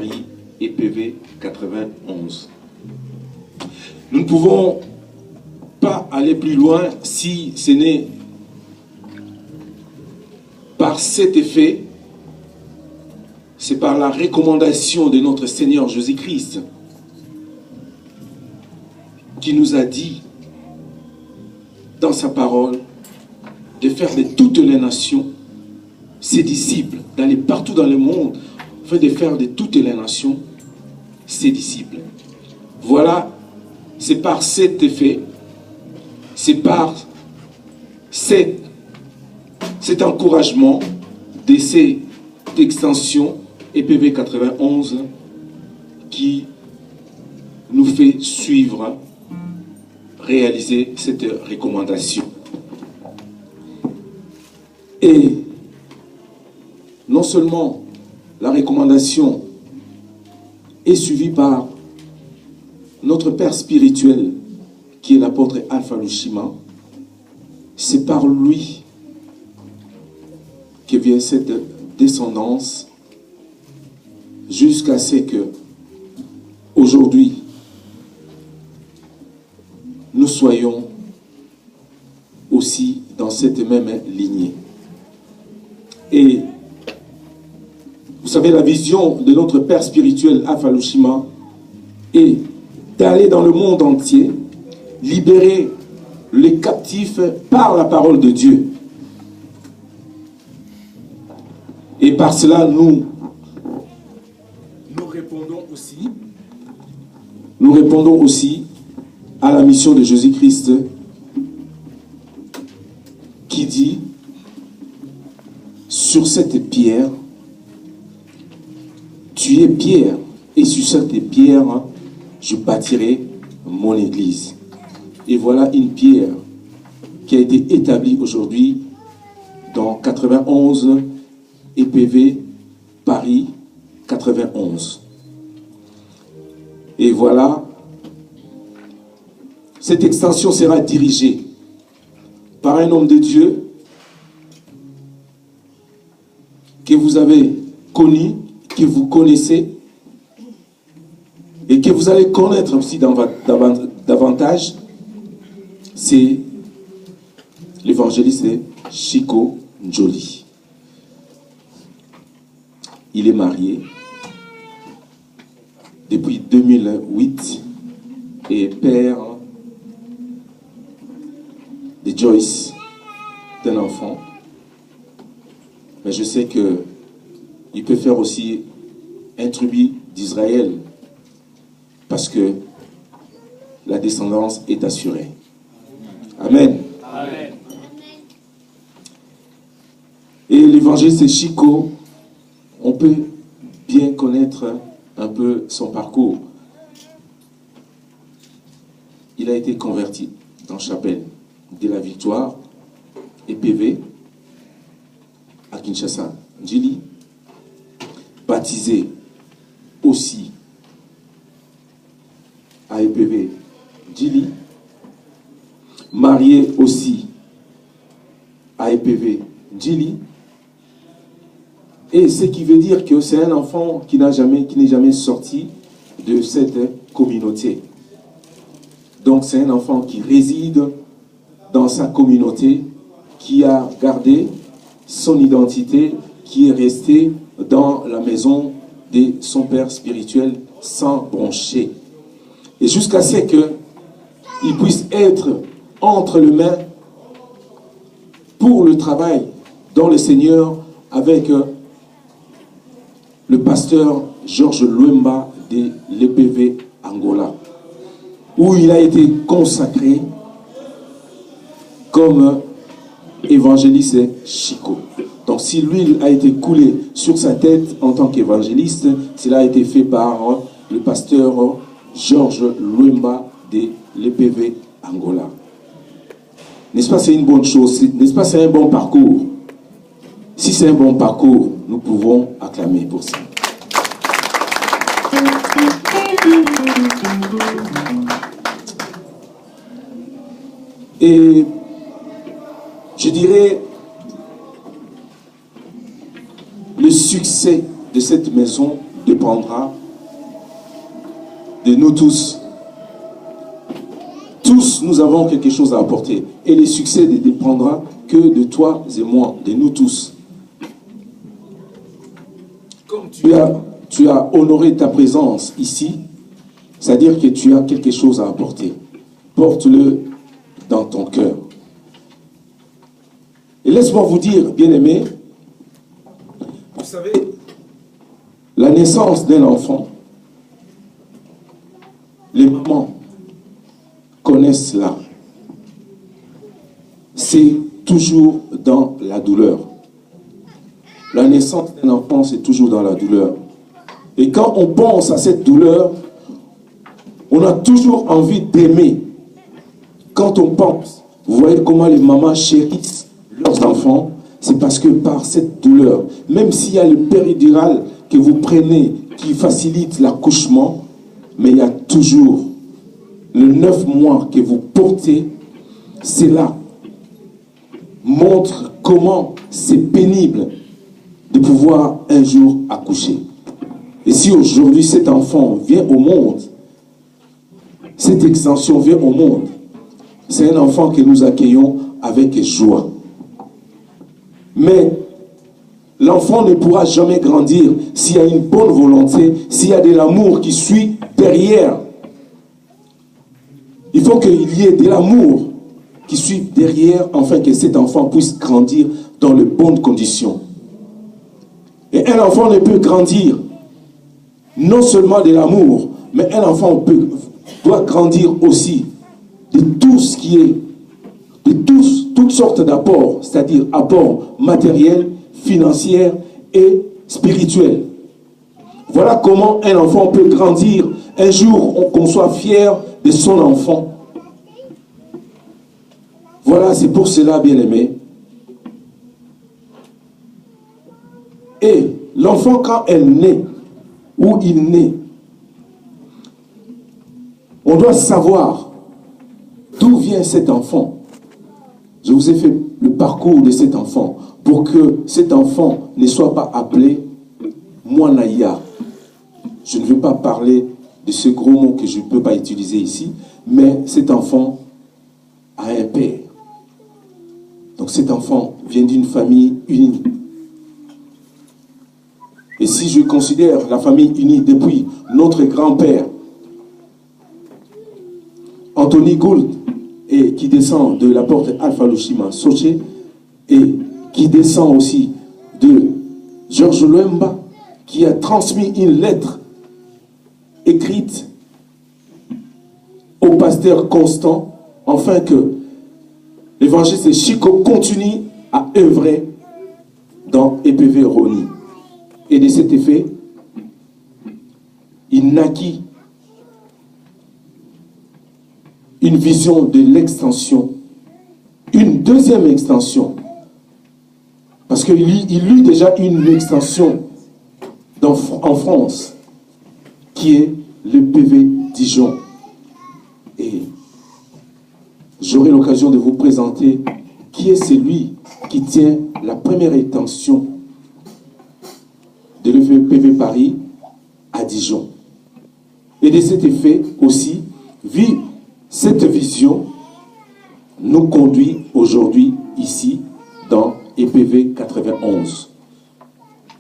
Paris, EPV 91. Nous ne pouvons pas aller plus loin si ce n'est par cet effet, c'est par la recommandation de notre Seigneur Jésus-Christ qui nous a dit dans sa parole de faire de toutes les nations ses disciples, d'aller partout dans le monde, afin de faire de toutes les nations ses disciples. Voilà, c'est par cet effet, c'est par cet encouragement de cette extension EPV 91 qui nous fait suivre, réaliser cette recommandation. Et non seulement la recommandation est suivie par notre père spirituel qui est l'apôtre Alpha Lushima, c'est par lui que vient cette descendance jusqu'à ce que aujourd'hui nous soyons aussi dans cette même lignée. Et vous savez, la vision de notre père spirituel Alpha Lushima est d'aller dans le monde entier, libérer les captifs par la parole de Dieu. Et par cela, nous répondons aussi à la mission de Jésus-Christ qui dit, sur cette pierre, tu es pierre, et sur cette pierre, je bâtirai mon église. Et voilà une pierre qui a été établie aujourd'hui dans 91 EPV Paris 91. Et voilà, cette extension sera dirigée par un homme de Dieu que vous avez connu, que vous connaissez et que vous allez connaître aussi davantage. C'est l'évangéliste Chico Njoli. Il est marié depuis 2008 et père de Joyce, d'un enfant. Mais je sais qu'il peut faire aussi un tribu d'Israël parce que la descendance est assurée. Amen. Amen. Et l'évangéliste Chico, on peut bien connaître un peu son parcours. Il a été converti dans la chapelle de la Victoire, EPV, à Kinshasa, Njili, baptisé aussi à EPV, Njili, marié aussi à EPV, Njili. Et ce qui veut dire que c'est un enfant qui n'est jamais sorti de cette communauté. Donc c'est un enfant qui réside dans sa communauté, qui a gardé son identité, qui est resté dans la maison de son père spirituel sans broncher. Et jusqu'à ce qu'il puisse être entre les mains pour le travail dans le Seigneur avec le pasteur Georges Luemba de l'EPV Angola, où il a été consacré comme évangéliste Chico. Donc si l'huile a été coulée sur sa tête en tant qu'évangéliste, cela a été fait par le pasteur Georges Luemba de l'EPV Angola. N'est-ce pas, c'est une bonne chose? N'est-ce pas, c'est un bon parcours? Si c'est un bon parcours, nous pouvons acclamer pour ça. Et je dirais, le succès de cette maison dépendra de nous tous. Tous, nous avons quelque chose à apporter. Et le succès ne dépendra que de toi et moi, de nous tous. Comme tu as honoré ta présence ici, c'est-à-dire que tu as quelque chose à apporter. Porte-le dans ton cœur. Et laisse-moi vous dire, bien-aimés, vous savez, la naissance d'un enfant, les mamans connaissent cela. C'est toujours dans la douleur. La naissance d'un enfant, c'est toujours dans la douleur. Et quand on pense à cette douleur, on a toujours envie d'aimer. Quand on pense, vous voyez comment les mamans chérissent leurs enfants, c'est parce que par cette douleur, même s'il y a le péridurale que vous prenez qui facilite l'accouchement, mais il y a toujours le 9 mois que vous portez, cela montre comment c'est pénible de pouvoir un jour accoucher. Et si aujourd'hui cet enfant vient au monde, cette extension vient au monde, c'est un enfant que nous accueillons avec joie. Mais l'enfant ne pourra jamais grandir s'il y a une bonne volonté, s'il y a de l'amour qui suit derrière. Il faut qu'il y ait de l'amour qui suive derrière, afin que cet enfant puisse grandir dans de bonnes conditions. Et un enfant ne peut grandir non seulement de l'amour, mais un enfant doit grandir aussi de tout ce qui est, de toutes sortes d'apports, c'est-à-dire apports matériels, financiers et spirituels. Voilà comment un enfant peut grandir un jour qu'on soit fier de son enfant. Voilà, c'est pour cela, bien-aimé. Et l'enfant, quand elle naît, ou il naît, on doit savoir d'où vient cet enfant. Je vous ai fait le parcours de cet enfant pour que cet enfant ne soit pas appelé Moanaya. Je ne veux pas parler de ce gros mot que je ne peux pas utiliser ici, mais cet enfant a un père. Donc cet enfant vient d'une famille unie. Et si je considère la famille unie depuis notre grand-père, Anthony Gould, et qui descend de la porte Alpha Lushima Soche, et qui descend aussi de Georges Lemba, qui a transmis une lettre écrite au pasteur Constant, afin que l'évangéliste Chico continue à œuvrer dans EPV Roni. Et de cet effet, il naquit une vision de l'extension, une deuxième extension, parce qu'il eut déjà une extension en France, qui est le PV Dijon. Et j'aurai l'occasion de vous présenter qui est celui qui tient la première extension de l'EPV Paris à Dijon. Et de cet effet aussi, cette vision nous conduit aujourd'hui ici dans EPV 91.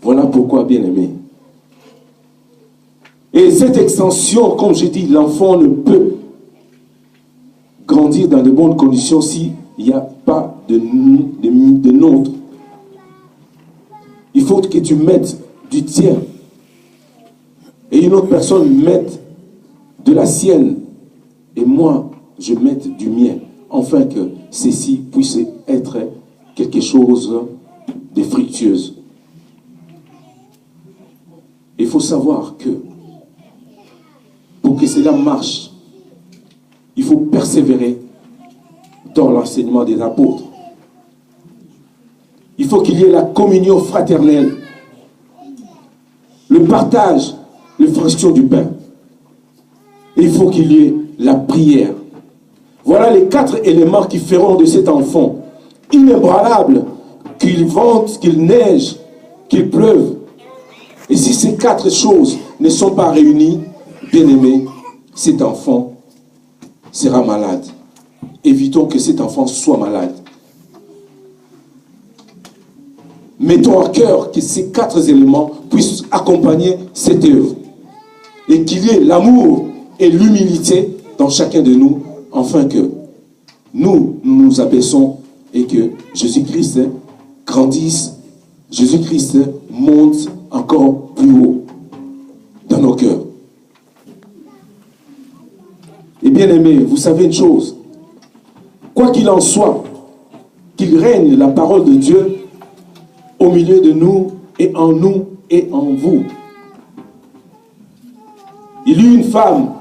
Voilà pourquoi, bien aimé. Et cette extension, comme je dis, l'enfant ne peut grandir dans de bonnes conditions s'il n'y a pas de nôtre. Il faut que tu mettes du tien et une autre personne mette de la sienne et moi je mette du mien, afin que ceci puisse être quelque chose de fructueuse. Il faut savoir que pour que cela marche, il faut persévérer dans l'enseignement des apôtres. Il faut qu'il y ait la communion fraternelle, le partage, la fraction du pain. Et il faut qu'il y ait la prière. Voilà les 4 éléments qui feront de cet enfant inébranlable, qu'il vente, qu'il neige, qu'il pleuve. Et si ces 4 choses ne sont pas réunies, bien-aimé, cet enfant sera malade. Évitons que cet enfant soit malade. Mettons à cœur que ces 4 éléments puissent accompagner cette œuvre. Et qu'il y ait l'amour et l'humilité dans chacun de nous, afin que nous nous abaissons et que Jésus-Christ grandisse, Jésus-Christ monte encore plus haut dans nos cœurs. Et bien aimé, vous savez une chose, quoi qu'il en soit, qu'il règne la parole de Dieu au milieu de nous et en vous. Il y eut une femme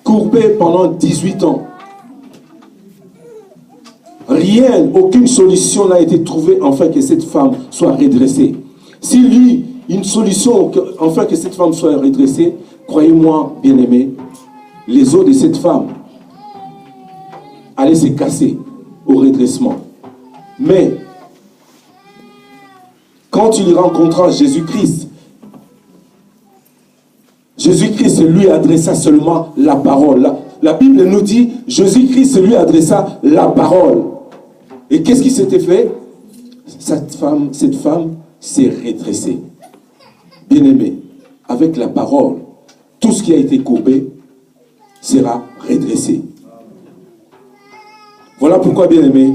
courbée pendant 18 ans. Rien, aucune solution n'a été trouvée afin que cette femme soit redressée. S'il y eut une solution afin que cette femme soit redressée, croyez-moi, bien-aimés, les os de cette femme allaient se casser au redressement. Mais quand il rencontra Jésus-Christ, Jésus-Christ lui adressa seulement la parole. La Bible nous dit, Jésus-Christ lui adressa la parole. Et qu'est-ce qui s'était fait? Cette femme s'est redressée. Bien-aimé, avec la parole, tout ce qui a été courbé sera redressé. Voilà pourquoi, bien-aimé,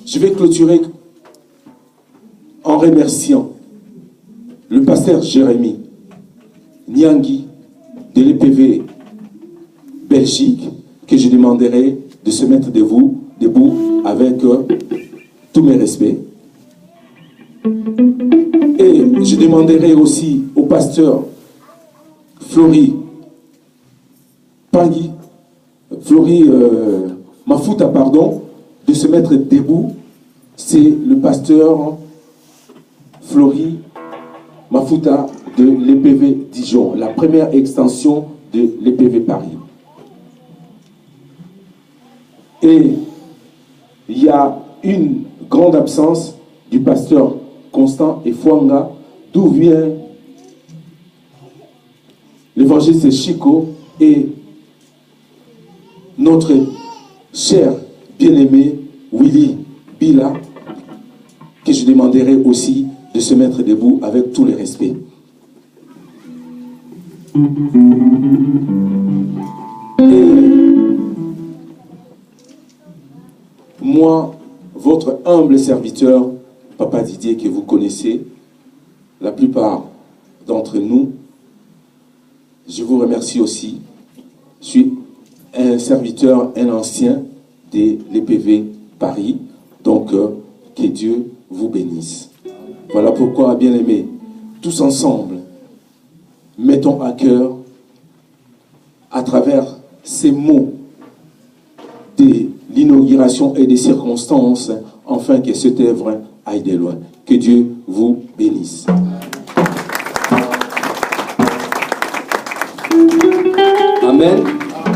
je vais clôturer en remerciant le pasteur Jérémy Niangui de l'EPV Belgique, que je demanderai de se mettre debout avec tous mes respects. Et je demanderai aussi au pasteur Flory Mafuta, de se mettre debout. C'est le pasteur Flory Mafuta de l'EPV Dijon, la première extension de l'EPV Paris. Et il y a une grande absence du pasteur Constant et Fouanga, d'où vient l'évangéliste Chico et notre cher bien-aimé Willy Bila, que je demanderai aussi de se mettre debout avec tous les respects. Et moi, votre humble serviteur, Papa Didier, que vous connaissez, la plupart d'entre nous, je vous remercie aussi. Je suis un serviteur, un ancien de l'EPV Paris, donc que Dieu vous bénisse. Voilà pourquoi, bien-aimés, tous ensemble, mettons à cœur, à travers ces mots de l'inauguration et des circonstances, afin que cette œuvre aille de loin. Que Dieu vous bénisse. Amen.